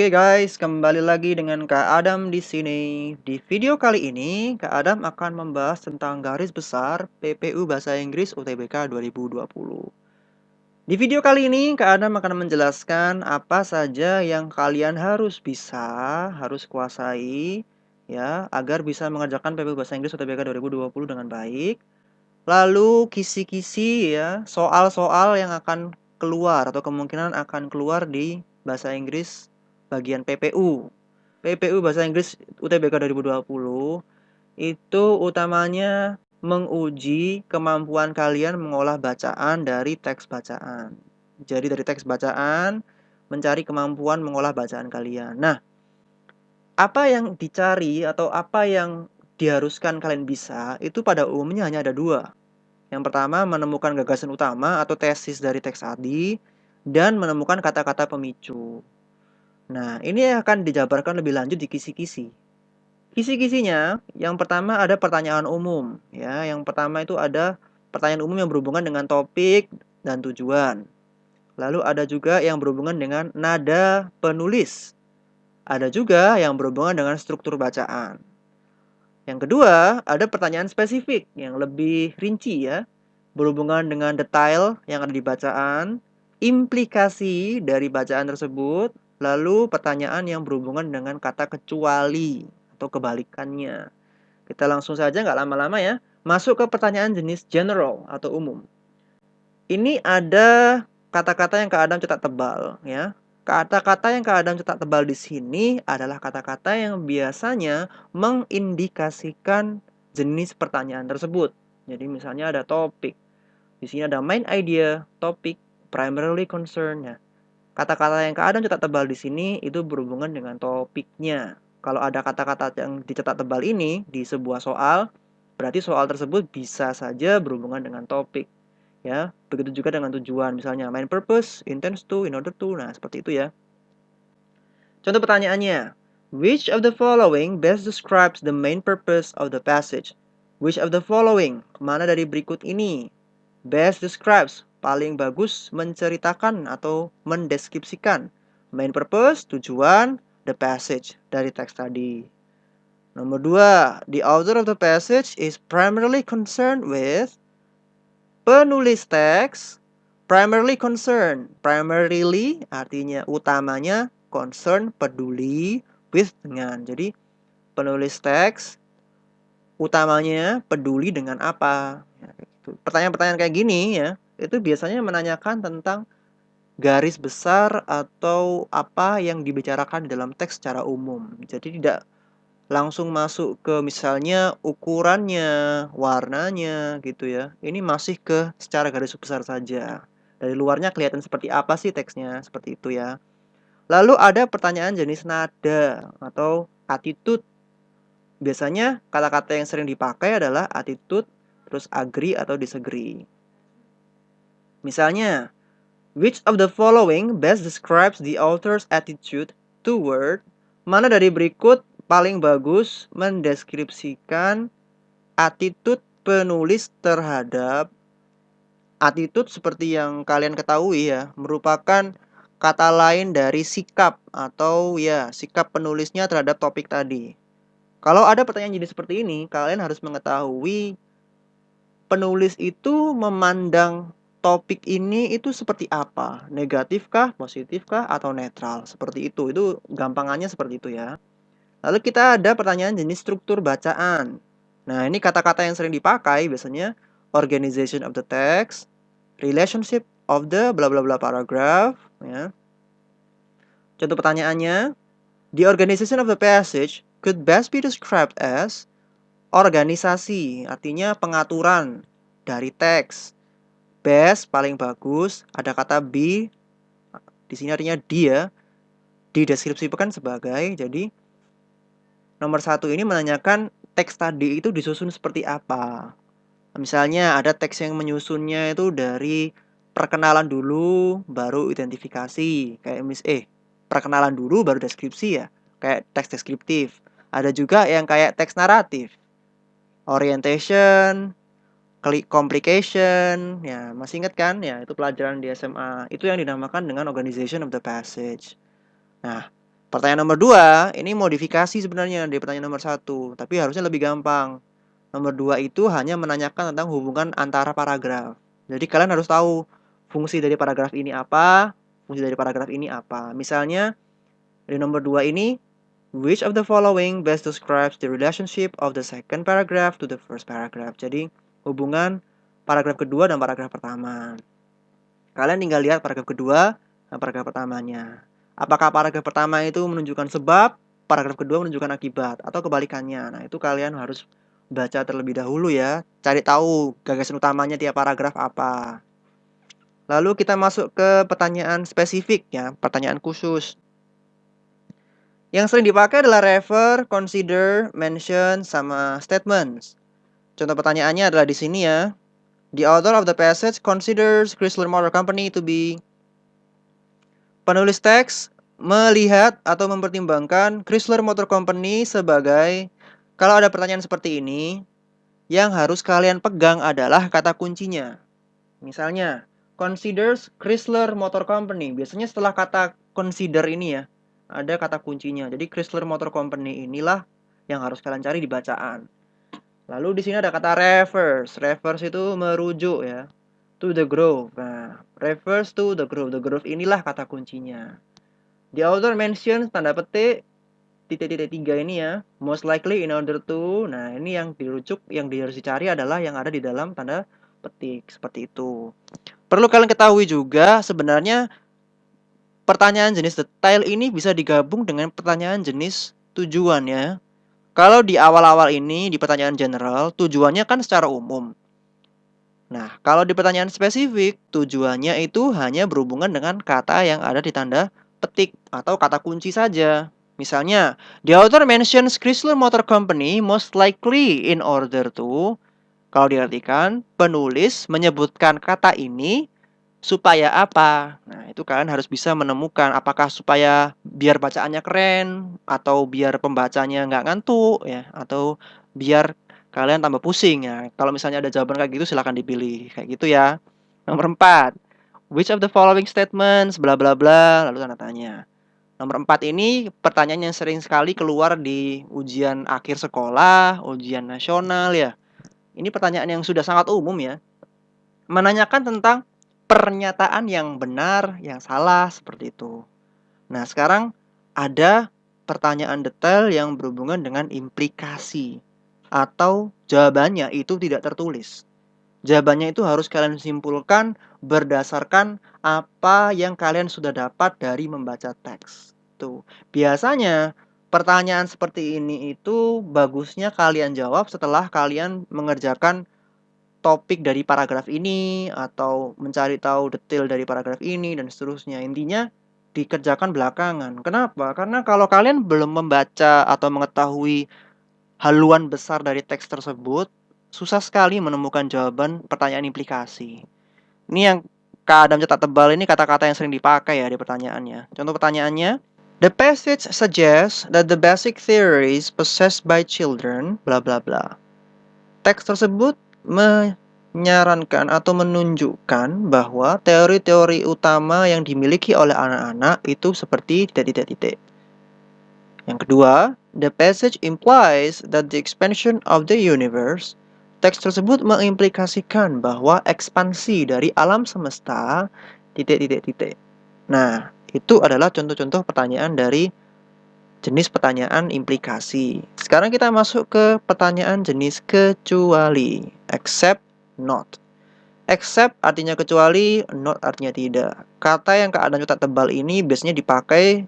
Oke guys, kembali lagi dengan Kak Adam di sini. Di video kali ini, Kak Adam akan membahas tentang garis besar PPU Bahasa Inggris UTBK 2020. Di video kali ini, Kak Adam akan menjelaskan apa saja yang kalian harus bisa, harus kuasai, ya, agar bisa mengerjakan PPU Bahasa Inggris UTBK 2020 dengan baik. Lalu kisi-kisi ya, soal-soal yang akan keluar atau kemungkinan akan keluar di bahasa Inggris bagian PPU. PPU Bahasa Inggris UTBK 2020 itu utamanya menguji kemampuan kalian mengolah bacaan dari teks bacaan. Jadi dari teks bacaan mencari kemampuan mengolah bacaan kalian. Nah, apa yang dicari atau apa yang diharuskan kalian bisa itu pada umumnya hanya ada dua. Yang pertama, menemukan gagasan utama atau tesis dari teks tadi, dan menemukan kata-kata pemicu. Nah, ini akan dijabarkan lebih lanjut di kisi-kisi. Kisi-kisinya, yang pertama ada pertanyaan umum. Ya, yang pertama itu ada pertanyaan umum yang berhubungan dengan topik dan tujuan. Lalu ada juga yang berhubungan dengan nada penulis. Ada juga yang berhubungan dengan struktur bacaan. Yang kedua, ada pertanyaan spesifik yang lebih rinci ya, berhubungan dengan detail yang ada di bacaan, implikasi dari bacaan tersebut, lalu pertanyaan yang berhubungan dengan kata kecuali atau kebalikannya. Kita langsung saja nggak lama-lama ya, masuk ke pertanyaan jenis general atau umum. Ini ada kata-kata yang Kak Adam cetak tebal ya. Kata-kata yang Kak Adam cetak tebal di sini adalah kata-kata yang biasanya mengindikasikan jenis pertanyaan tersebut. Jadi misalnya ada topik. Di sini ada main idea, topik, primarily concern. Ya. Kata-kata yang Kak Adam cetak tebal di sini itu berhubungan dengan topiknya. Kalau ada kata-kata yang dicetak tebal ini di sebuah soal, berarti soal tersebut bisa saja berhubungan dengan topik. Ya, begitu juga dengan tujuan, misalnya main purpose, intends to, in order to. Nah, seperti itu ya. Contoh pertanyaannya, which of the following best describes the main purpose of the passage? Which of the following? Mana dari berikut ini? Best describes, paling bagus menceritakan atau mendeskripsikan. Main purpose, tujuan, the passage, dari teks tadi. Nomor 2, the author of the passage is primarily concerned with. Penulis teks primarily concern. Primarily artinya utamanya, concern peduli, with dengan. Jadi penulis teks utamanya peduli dengan apa? Ya, gitu. Pertanyaan-pertanyaan kayak gini ya, itu biasanya menanyakan tentang garis besar atau apa yang dibicarakan di dalam teks secara umum. Jadi tidak langsung masuk ke misalnya ukurannya, warnanya gitu ya. Ini masih ke secara garis besar saja. Dari luarnya kelihatan seperti apa sih teksnya, seperti itu ya. Lalu ada pertanyaan jenis nada atau attitude. Biasanya kata-kata yang sering dipakai adalah attitude, terus agree atau disagree. Misalnya, which of the following best describes the author's attitude toward? Mana dari berikut paling bagus mendeskripsikan attitude penulis terhadap. Attitude seperti yang kalian ketahui ya, merupakan kata lain dari sikap atau ya, sikap penulisnya terhadap topik tadi. Kalau ada pertanyaan jenis seperti ini, kalian harus mengetahui penulis itu memandang topik ini itu seperti apa? Negatifkah, positifkah, atau netral? Seperti itu. Itu gampangannya seperti itu ya. Lalu kita ada pertanyaan jenis struktur bacaan. Nah, ini kata-kata yang sering dipakai biasanya organization of the text, relationship of the bla bla bla paragraph, ya. Contoh pertanyaannya, the organization of the passage could best be described as organisasi, artinya pengaturan dari teks. Best paling bagus, ada kata be, di sini artinya dia, dideskripsikan sebagai, jadi nomor 1 ini menanyakan teks tadi itu disusun seperti apa. Misalnya ada teks yang menyusunnya itu dari perkenalan dulu, baru identifikasi. Kayak perkenalan dulu, baru deskripsi ya. Kayak teks deskriptif. Ada juga yang kayak teks naratif. Orientation, complication, ya masih ingat kan? Ya itu pelajaran di SMA. Itu yang dinamakan dengan organization of the passage. Nah, Pertanyaan nomor 2, ini modifikasi sebenarnya dari pertanyaan nomor 1, tapi harusnya lebih gampang. Nomor 2 itu hanya menanyakan tentang hubungan antara paragraf. Jadi kalian harus tahu fungsi dari paragraf ini apa, fungsi dari paragraf ini apa. Misalnya, di nomor 2 ini, which of the following best describes the relationship of the second paragraph to the first paragraph. Jadi, hubungan paragraf kedua dan paragraf pertama. Kalian tinggal lihat paragraf kedua dan paragraf pertamanya. Apakah paragraf pertama itu menunjukkan sebab, paragraf kedua menunjukkan akibat, atau kebalikannya. Nah, itu kalian harus baca terlebih dahulu ya. Cari tahu gagasan utamanya tiap paragraf apa. Lalu kita masuk ke pertanyaan spesifik ya, pertanyaan khusus. Yang sering dipakai adalah refer, consider, mention, sama statements. Contoh pertanyaannya adalah di sini ya. The author of the passage considers Chrysler Motor Company to be. Penulis teks melihat atau mempertimbangkan Chrysler Motor Company sebagai. Kalau ada pertanyaan seperti ini, yang harus kalian pegang adalah kata kuncinya. Misalnya, considers Chrysler Motor Company. Biasanya setelah kata consider ini ya, ada kata kuncinya. Jadi Chrysler Motor Company inilah yang harus kalian cari di bacaan. Lalu di sini ada kata refers. Refers itu merujuk ya. To the grove. Nah, refers to the grove. The grove inilah kata kuncinya. The author mentions tanda petik titik-titik 3 ini ya. Most likely in order to. Nah, ini yang dirujuk, yang harus dicari adalah yang ada di dalam tanda petik. Seperti itu. Perlu kalian ketahui juga sebenarnya pertanyaan jenis detail ini bisa digabung dengan pertanyaan jenis tujuan ya. Kalau di awal-awal ini di pertanyaan general, tujuannya kan secara umum. Nah, kalau di pertanyaan spesifik, tujuannya itu hanya berhubungan dengan kata yang ada di tanda petik atau kata kunci saja. Misalnya, the author mentions Chrysler Motor Company most likely in order to. Kalau diartikan, penulis menyebutkan kata ini supaya apa? Nah, itu kalian harus bisa menemukan apakah supaya biar bacaannya keren, atau biar pembacanya nggak ngantuk, ya, atau biar kalian tambah pusing ya. Kalau misalnya ada jawaban kayak gitu, silahkan dipilih. Kayak gitu ya. Nomor 4. Which of the following statements, bla bla bla, lalu tanda tanya. Nomor 4 ini pertanyaan yang sering sekali keluar di ujian akhir sekolah, ujian nasional ya. Ini pertanyaan yang sudah sangat umum ya. Menanyakan tentang pernyataan yang benar, yang salah, seperti itu. Nah, sekarang ada pertanyaan detail yang berhubungan dengan implikasi. Atau jawabannya itu tidak tertulis. Jawabannya itu harus kalian simpulkan berdasarkan apa yang kalian sudah dapat dari membaca teks. Tuh. Biasanya pertanyaan seperti ini itu bagusnya kalian jawab setelah kalian mengerjakan topik dari paragraf ini atau mencari tahu detail dari paragraf ini dan seterusnya. Intinya dikerjakan belakangan. Kenapa? Karena kalau kalian belum membaca atau mengetahui haluan besar dari teks tersebut, susah sekali menemukan jawaban pertanyaan implikasi. Ini yang Kak Adam cetak tebal ini kata-kata yang sering dipakai ya di pertanyaannya. Contoh pertanyaannya, the passage suggests that the basic theories possessed by children, bla bla bla. Teks tersebut menyarankan atau menunjukkan bahwa teori-teori utama yang dimiliki oleh anak-anak itu seperti titik-titik. Yang kedua, the passage implies that the expansion of the universe. Teks tersebut mengimplikasikan bahwa ekspansi dari alam semesta titik-titik. Nah, itu adalah contoh-contoh pertanyaan dari jenis pertanyaan implikasi. Sekarang kita masuk ke pertanyaan jenis kecuali. Except, not. Except artinya kecuali, not artinya tidak. Kata yang Kak Adam cetak tebal ini biasanya dipakai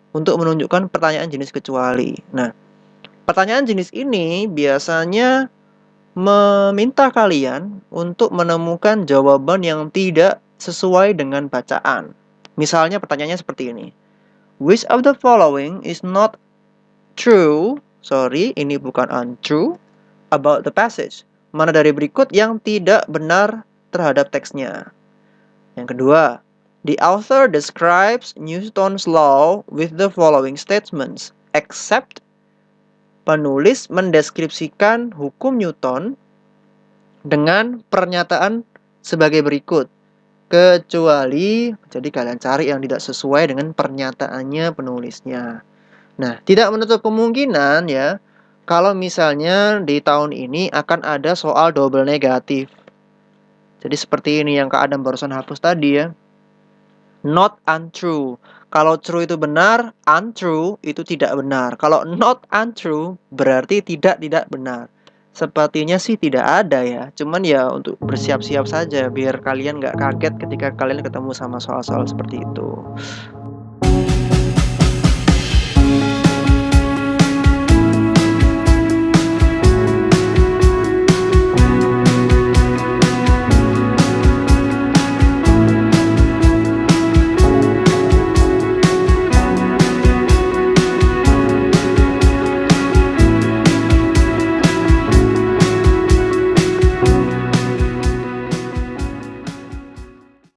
untuk menunjukkan pertanyaan jenis kecuali. Nah, pertanyaan jenis ini biasanya meminta kalian untuk menemukan jawaban yang tidak sesuai dengan bacaan. Misalnya pertanyaannya seperti ini. Which of the following is not true? Sorry, ini bukan untrue. About the passage. Mana dari berikut yang tidak benar terhadap teksnya? Yang kedua, the author describes Newton's law with the following statements. Except, penulis mendeskripsikan hukum Newton dengan pernyataan sebagai berikut. kecuali jadi kalian cari yang tidak sesuai dengan pernyataannya penulisnya. Nah, tidak menutup kemungkinan ya, kalau misalnya di tahun ini akan ada soal double negatif. Jadi seperti ini yang Kak Adam barusan hapus tadi ya. Not untrue. Kalau true itu benar, untrue itu tidak benar. Kalau not untrue berarti tidak benar. Sepertinya sih tidak ada ya. Cuman ya untuk bersiap-siap saja biar kalian nggak kaget ketika kalian ketemu sama soal-soal seperti itu.